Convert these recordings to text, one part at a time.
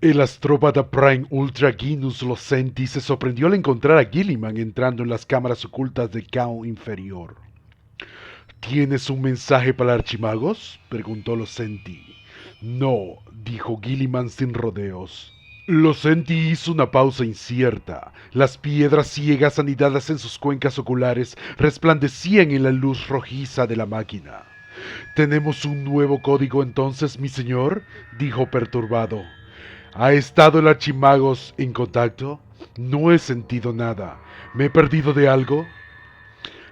El astrópata Prime Ultra Guinus Locenti se sorprendió al encontrar a Gilliman entrando en las cámaras ocultas de Cao inferior. ¿Tienes un mensaje para Archimagos?, preguntó Locenti. No, dijo Gilliman sin rodeos. Locenti hizo una pausa incierta. Las piedras ciegas anidadas en sus cuencas oculares resplandecían en la luz rojiza de la máquina. ¿Tenemos un nuevo código entonces, mi señor?, dijo perturbado. ¿Ha estado el Archimagos en contacto? No he sentido nada. ¿Me he perdido de algo?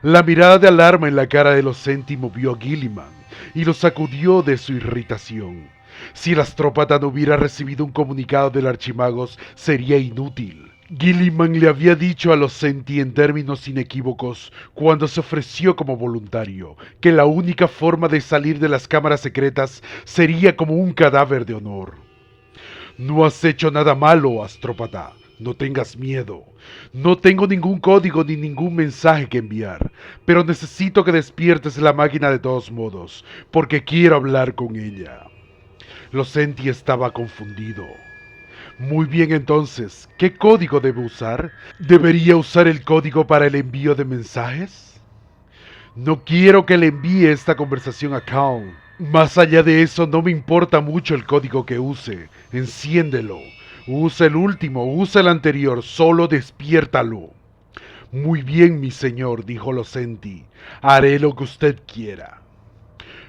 La mirada de alarma en la cara de Locenti movió a Gilliman y lo sacudió de su irritación. Si el astrópata no hubiera recibido un comunicado del Archimagos, sería inútil. Gilliman le había dicho a Locenti en términos inequívocos, cuando se ofreció como voluntario, que la única forma de salir de las cámaras secretas sería como un cadáver de honor. No has hecho nada malo, astrópata. No tengas miedo. No tengo ningún código ni ningún mensaje que enviar, pero necesito que despiertes la máquina de todos modos, porque quiero hablar con ella. Locenti estaba confundido. Muy bien entonces, ¿qué código debo usar? ¿Debería usar el código para el envío de mensajes? No quiero que le envíe esta conversación a Cao. Más allá de eso, no me importa mucho el código que use. Enciéndelo. Usa el último, usa el anterior, solo despiértalo. Muy bien, mi señor, dijo Locenti. Haré lo que usted quiera.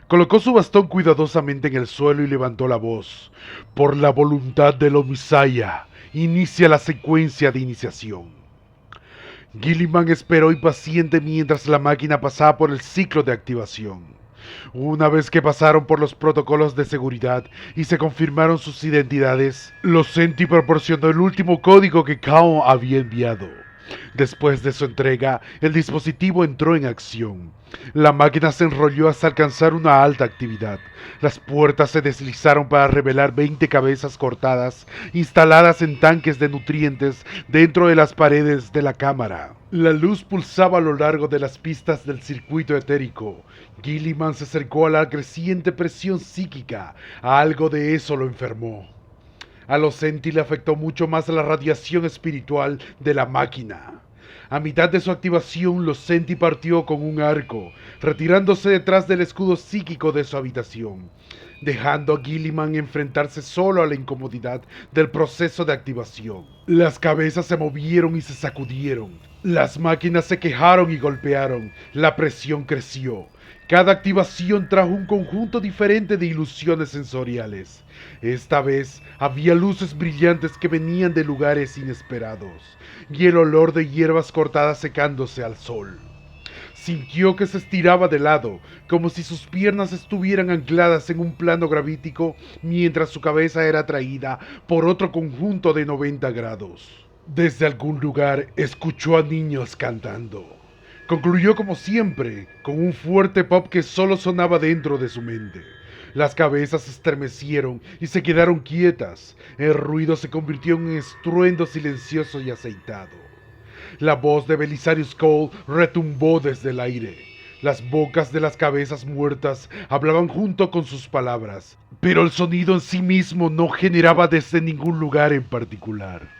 Colocó su bastón cuidadosamente en el suelo y levantó la voz. Por la voluntad del Omisaya, inicia la secuencia de iniciación. Gilliman esperó impaciente mientras la máquina pasaba por el ciclo de activación. Una vez que pasaron por los protocolos de seguridad y se confirmaron sus identidades, Locenti proporcionó el último código que Cao había enviado. Después de su entrega, el dispositivo entró en acción. La máquina se enrolló hasta alcanzar una alta actividad. Las puertas se deslizaron para revelar 20 cabezas cortadas, instaladas en tanques de nutrientes dentro de las paredes de la cámara. La luz pulsaba a lo largo de las pistas del circuito etérico. Gilliman se acercó a la creciente presión psíquica. Algo de eso lo enfermó. A Locenti le afectó mucho más la radiación espiritual de la máquina. A mitad de su activación, Locenti partió con un arco, retirándose detrás del escudo psíquico de su habitación, dejando a Gilliman enfrentarse solo a la incomodidad del proceso de activación. Las cabezas se movieron y se sacudieron. Las máquinas se quejaron y golpearon. La presión creció. Cada activación trajo un conjunto diferente de ilusiones sensoriales. Esta vez había luces brillantes que venían de lugares inesperados, y el olor de hierbas cortadas secándose al sol. Sintió que se estiraba de lado, como si sus piernas estuvieran ancladas en un plano gravítico, mientras su cabeza era atraída por otro conjunto de 90 grados. Desde algún lugar escuchó a niños cantando. Concluyó como siempre, con un fuerte pop que solo sonaba dentro de su mente. Las cabezas se estremecieron y se quedaron quietas. El ruido se convirtió en un estruendo silencioso y aceitado. La voz de Belisarius Cole retumbó desde el aire. Las bocas de las cabezas muertas hablaban junto con sus palabras, pero el sonido en sí mismo no generaba desde ningún lugar en particular.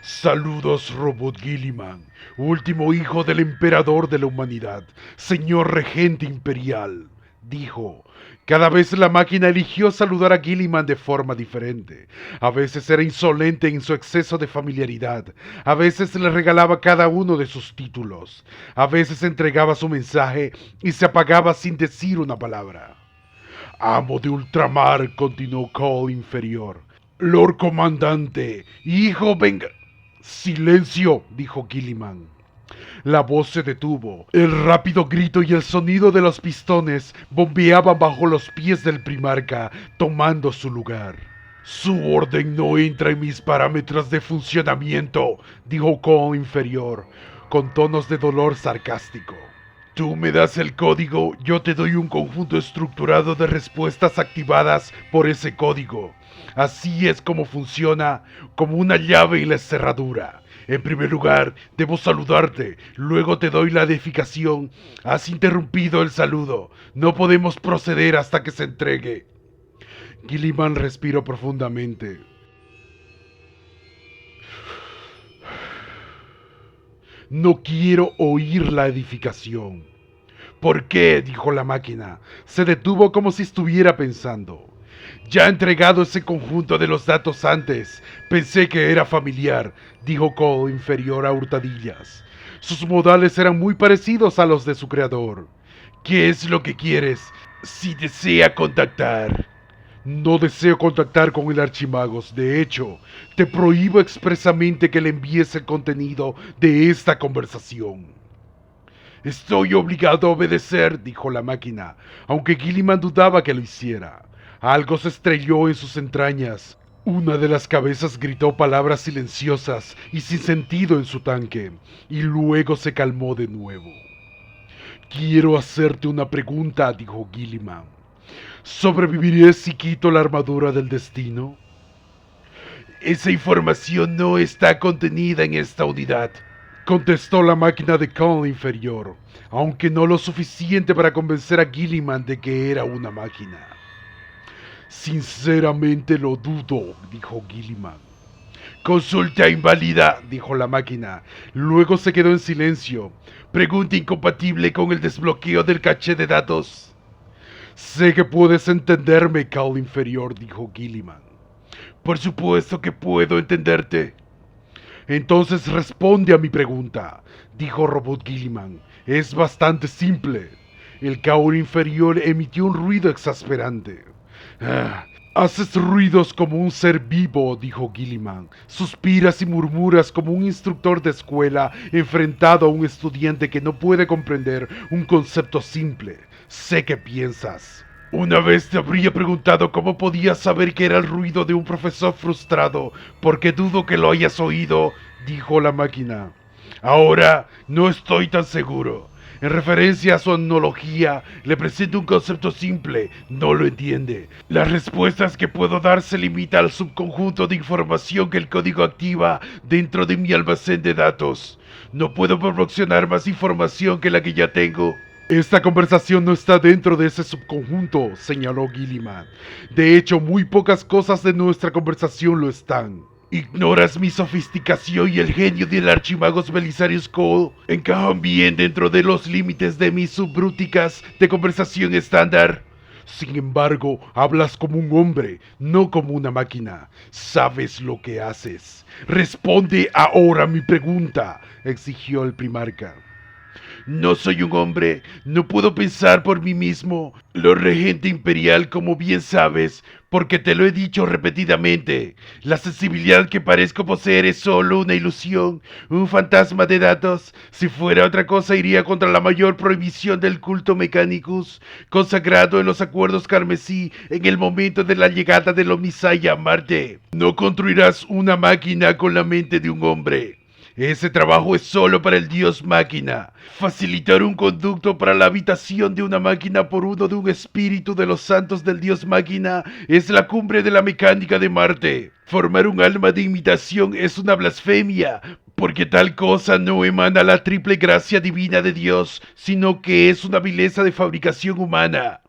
Saludos, Robot Gilliman, último hijo del emperador de la humanidad, señor regente imperial, dijo. Cada vez la máquina eligió saludar a Gilliman de forma diferente. A veces era insolente en su exceso de familiaridad. A veces le regalaba cada uno de sus títulos. A veces entregaba su mensaje y se apagaba sin decir una palabra. Amo de ultramar, continuó Cole inferior. Lord Comandante, hijo venga... Silencio, dijo Gilliman. La voz se detuvo. El rápido grito y el sonido de los pistones bombeaban bajo los pies del primarca, tomando su lugar. Su orden no entra en mis parámetros de funcionamiento, dijo Cole inferior, con tonos de dolor sarcástico. Tú me das el código, yo te doy un conjunto estructurado de respuestas activadas por ese código. Así es como funciona, como una llave y la cerradura. En primer lugar, debo saludarte, luego te doy la edificación. Has interrumpido el saludo. No podemos proceder hasta que se entregue. Gilliman respiró profundamente. No quiero oír la edificación. ¿Por qué? Dijo la máquina. Se detuvo como si estuviera pensando. Ya he entregado ese conjunto de los datos antes. Pensé que era familiar, dijo Cole inferior a hurtadillas. Sus modales eran muy parecidos a los de su creador. ¿Qué es lo que quieres? Si desea contactar. No deseo contactar con el Archimagos. De hecho, te prohíbo expresamente que le envíes el contenido de esta conversación. Estoy obligado a obedecer, dijo la máquina, aunque Gilliman dudaba que lo hiciera. Algo se estrelló en sus entrañas. Una de las cabezas gritó palabras silenciosas y sin sentido en su tanque, y luego se calmó de nuevo. Quiero hacerte una pregunta, dijo Gilliman. ¿Sobreviviré si quito la armadura del destino? Esa información no está contenida en esta unidad, contestó la máquina de Cole inferior, aunque no lo suficiente para convencer a Gilliman de que era una máquina. Sinceramente lo dudo, dijo Gilliman. Consulta inválida, dijo la máquina. Luego se quedó en silencio. Pregunta incompatible con el desbloqueo del caché de datos. Sé que puedes entenderme, Cole inferior, dijo Gilliman. Por supuesto que puedo entenderte. Entonces responde a mi pregunta, dijo Robot Gilliman. Es bastante simple. El Kaur inferior emitió un ruido exasperante. Haces ruidos como un ser vivo, dijo Gilliman. Suspiras y murmuras como un instructor de escuela enfrentado a un estudiante que no puede comprender un concepto simple. Sé que piensas. Una vez te habría preguntado cómo podías saber que era el ruido de un profesor frustrado, porque dudo que lo hayas oído, dijo la máquina. Ahora no estoy tan seguro. En referencia a su analogía, le presento un concepto simple, no lo entiende. Las respuestas que puedo dar se limitan al subconjunto de información que el código activa dentro de mi almacén de datos. No puedo proporcionar más información que la que ya tengo. Esta conversación no está dentro de ese subconjunto, señaló Gilliman. De hecho, muy pocas cosas de nuestra conversación lo están. ¿Ignoras mi sofisticación y el genio del archimagos Belisarius Cole? ¿Encajan bien dentro de los límites de mis subrúticas de conversación estándar? Sin embargo, hablas como un hombre, no como una máquina. Sabes lo que haces. Responde ahora a mi pregunta, exigió el primarca. No soy un hombre, no puedo pensar por mí mismo. Lord Regente Imperial, como bien sabes, porque te lo he dicho repetidamente, la sensibilidad que parezco poseer es solo una ilusión, un fantasma de datos. Si fuera otra cosa iría contra la mayor prohibición del culto Mechanicus, consagrado en los acuerdos carmesí en el momento de la llegada del Omnisaya a Marte. No construirás una máquina con la mente de un hombre. Ese trabajo es solo para el dios máquina. Facilitar un conducto para la habitación de una máquina por uno de un espíritu de los santos del dios máquina es la cumbre de la mecánica de Marte. Formar un alma de imitación es una blasfemia, porque tal cosa no emana la triple gracia divina de Dios, sino que es una vileza de fabricación humana.